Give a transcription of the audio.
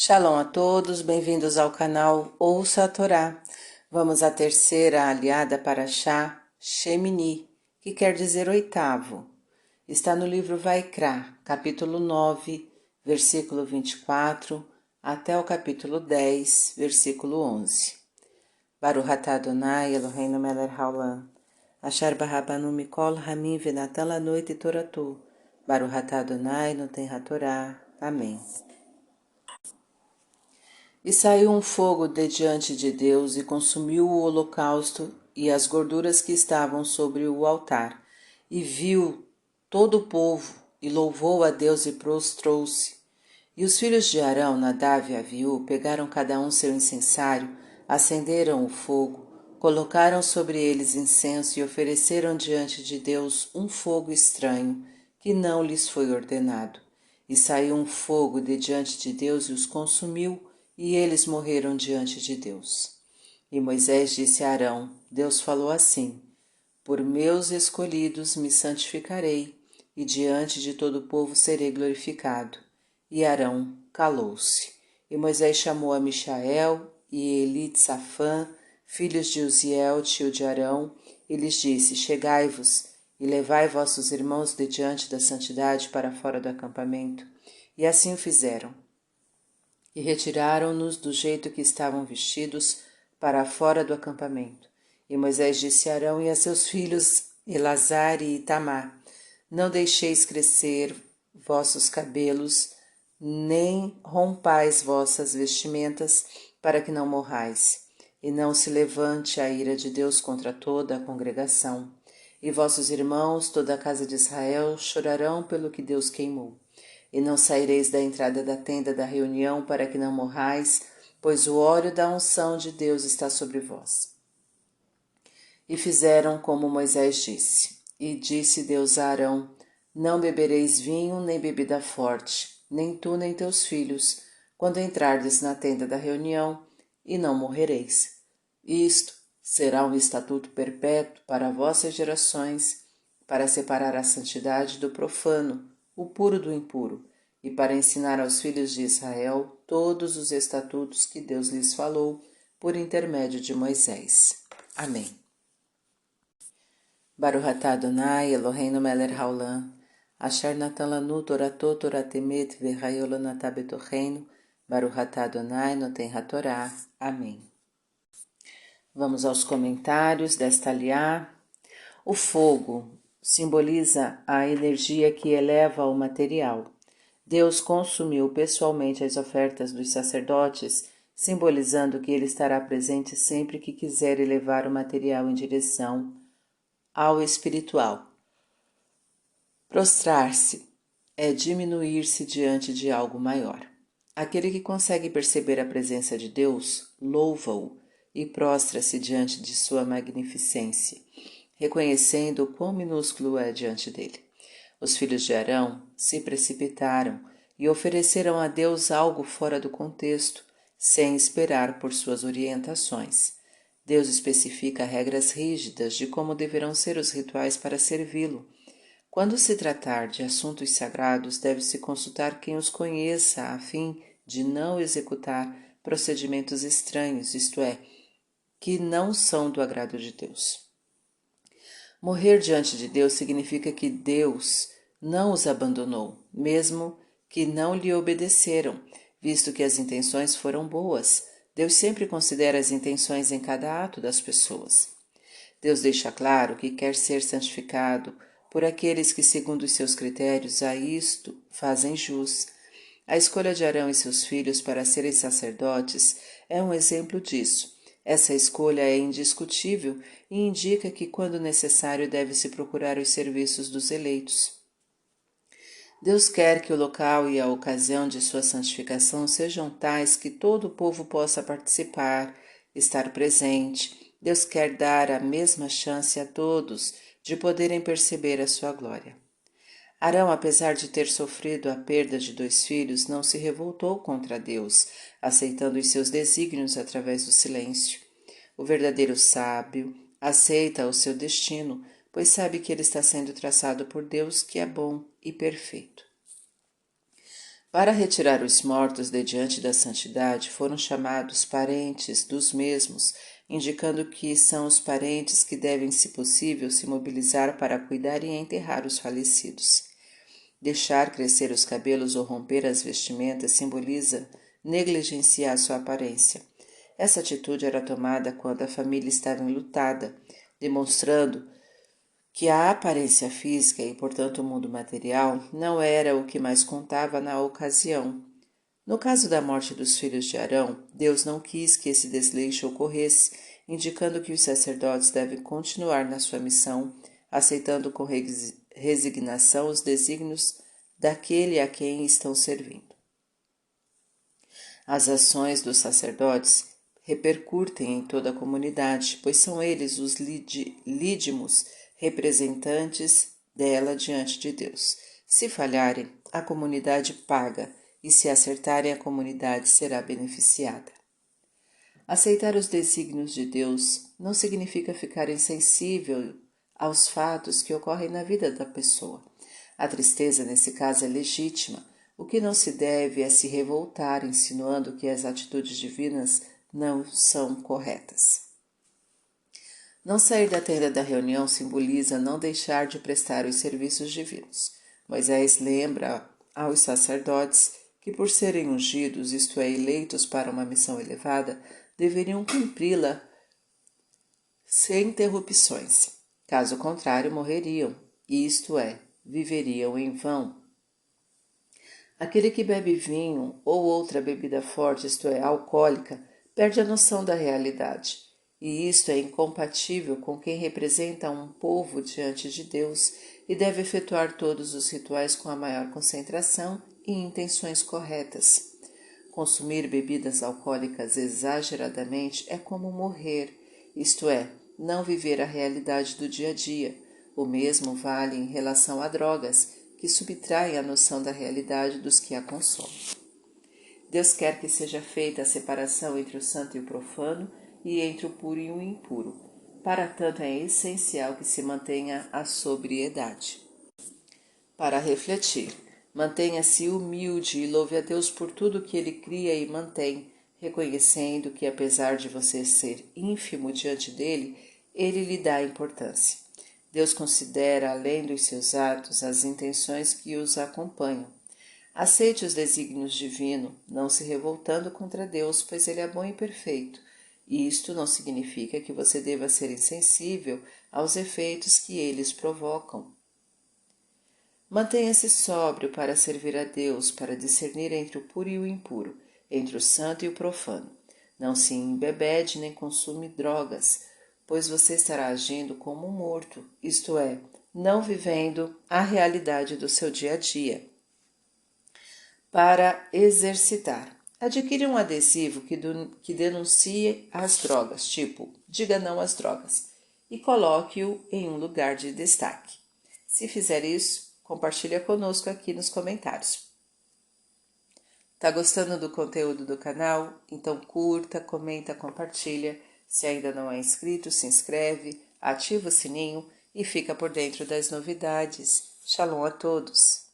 Shalom a todos, bem-vindos ao canal Ouça a Torá. Vamos à terceira aliada para Shá, Shemini, que quer dizer oitavo. Está no livro Vaikra, capítulo 9, versículo 24, até o capítulo 10, versículo 11. Baruch atah Adonai Eloheinu melech haolam, asher barabanu mikol hamim venatan lanu et toratu. Baruch atah Adonai noten hatorá. Amém. E saiu um fogo de diante de Deus e consumiu o holocausto e as gorduras que estavam sobre o altar. E viu todo o povo e louvou a Deus e prostrou-se. E os filhos de Arão, Nadav e Aviú, pegaram cada um seu incensário, acenderam o fogo, colocaram sobre eles incenso e ofereceram diante de Deus um fogo estranho, que não lhes foi ordenado. E saiu um fogo de diante de Deus e os consumiu, e eles morreram diante de Deus. E Moisés disse a Arão: Deus falou assim: Por meus escolhidos me santificarei, e diante de todo o povo serei glorificado. E Arão calou-se. E Moisés chamou a Michael e Elitsafã, filhos de Uziel, tio de Arão, e lhes disse: Chegai-vos e levai vossos irmãos de diante da santidade para fora do acampamento. E assim o fizeram. E retiraram-nos do jeito que estavam vestidos para fora do acampamento. E Moisés disse a Arão e a seus filhos Elazar e Itamar: Não deixeis crescer vossos cabelos, nem rompais vossas vestimentas, para que não morrais. E não se levante a ira de Deus contra toda a congregação. E vossos irmãos, toda a casa de Israel, chorarão pelo que Deus queimou. E não saireis da entrada da tenda da reunião para que não morrais, pois o óleo da unção de Deus está sobre vós. E fizeram como Moisés disse. E disse Deus a Arão: Não bebereis vinho nem bebida forte, nem tu nem teus filhos, quando entrardes na tenda da reunião, e não morrereis. Isto será um estatuto perpétuo para vossas gerações, para separar a santidade do profano, o puro do impuro, e para ensinar aos filhos de Israel todos os estatutos que Deus lhes falou por intermédio de Moisés. Amém. Baruch atah Adonai Eloheinu melech haolam, asher natan lanu torato toratemet v'chayo lo natah betocheinu, Baruch atah Adonai noten hatorá. Amém. Vamos aos comentários desta aliá. O fogo simboliza a energia que eleva o material. Deus consumiu pessoalmente as ofertas dos sacerdotes, simbolizando que ele estará presente sempre que quiser elevar o material em direção ao espiritual. Prostrar-se é diminuir-se diante de algo maior. Aquele que consegue perceber a presença de Deus, louva-o e prostra-se diante de sua magnificência, reconhecendo o quão minúsculo é diante dele. Os filhos de Arão se precipitaram e ofereceram a Deus algo fora do contexto, sem esperar por suas orientações. Deus especifica regras rígidas de como deverão ser os rituais para servi-lo. Quando se tratar de assuntos sagrados, deve-se consultar quem os conheça, a fim de não executar procedimentos estranhos, isto é, que não são do agrado de Deus. Morrer diante de Deus significa que Deus não os abandonou, mesmo que não lhe obedeceram, visto que as intenções foram boas. Deus sempre considera as intenções em cada ato das pessoas. Deus deixa claro que quer ser santificado por aqueles que, segundo os seus critérios, a isto fazem jus. A escolha de Arão e seus filhos para serem sacerdotes é um exemplo disso. Essa escolha é indiscutível e indica que, quando necessário, deve-se procurar os serviços dos eleitos. Deus quer que o local e a ocasião de sua santificação sejam tais que todo o povo possa participar, estar presente. Deus quer dar a mesma chance a todos de poderem perceber a sua glória. Arão, apesar de ter sofrido a perda de 2 filhos, não se revoltou contra Deus, aceitando os seus desígnios através do silêncio. O verdadeiro sábio aceita o seu destino, pois sabe que ele está sendo traçado por Deus, que é bom e perfeito. Para retirar os mortos de diante da santidade, foram chamados parentes dos mesmos, indicando que são os parentes que devem, se possível, se mobilizar para cuidar e enterrar os falecidos. Deixar crescer os cabelos ou romper as vestimentas simboliza negligenciar sua aparência. Essa atitude era tomada quando a família estava enlutada, demonstrando que a aparência física e, portanto, o mundo material não era o que mais contava na ocasião. No caso da morte dos filhos de Arão, Deus não quis que esse desleixo ocorresse, indicando que os sacerdotes devem continuar na sua missão, aceitando com resignação os desígnios daquele a quem estão servindo. As ações dos sacerdotes repercutem em toda a comunidade, pois são eles os lídimos representantes dela diante de Deus. Se falharem, a comunidade paga, e se acertarem, a comunidade será beneficiada. Aceitar os desígnios de Deus não significa ficar insensível aos fatos que ocorrem na vida da pessoa. A tristeza, nesse caso, é legítima. O que não se deve é se revoltar, insinuando que as atitudes divinas não são corretas. Não sair da tenda da reunião simboliza não deixar de prestar os serviços divinos. Moisés lembra aos sacerdotes que, por serem ungidos, isto é, eleitos para uma missão elevada, deveriam cumpri-la sem interrupções. Caso contrário, morreriam, isto é, viveriam em vão. Aquele que bebe vinho ou outra bebida forte, isto é, alcoólica, perde a noção da realidade, e isto é incompatível com quem representa um povo diante de Deus e deve efetuar todos os rituais com a maior concentração e intenções corretas. Consumir bebidas alcoólicas exageradamente é como morrer, isto é, não viver a realidade do dia a dia. O mesmo vale em relação a drogas, que subtraem a noção da realidade dos que a consomem. Deus quer que seja feita a separação entre o santo e o profano e entre o puro e o impuro. Para tanto, é essencial que se mantenha a sobriedade. Para refletir, mantenha-se humilde e louve a Deus por tudo que Ele cria e mantém, reconhecendo que, apesar de você ser ínfimo diante dele, Ele lhe dá importância. Deus considera, além dos seus atos, as intenções que os acompanham. Aceite os desígnios divinos, não se revoltando contra Deus, pois Ele é bom e perfeito. E isto não significa que você deva ser insensível aos efeitos que eles provocam. Mantenha-se sóbrio para servir a Deus, para discernir entre o puro e o impuro, entre o santo e o profano. Não se embebede nem consome drogas, pois você estará agindo como um morto, isto é, não vivendo a realidade do seu dia a dia. Para exercitar, adquire um adesivo que denuncie as drogas, tipo diga não às drogas, e coloque-o em um lugar de destaque. Se fizer isso, compartilha conosco aqui nos comentários. Tá gostando do conteúdo do canal? Então curta, comenta, compartilha. Se ainda não é inscrito, se inscreve, ativa o sininho e fica por dentro das novidades. Shalom a todos!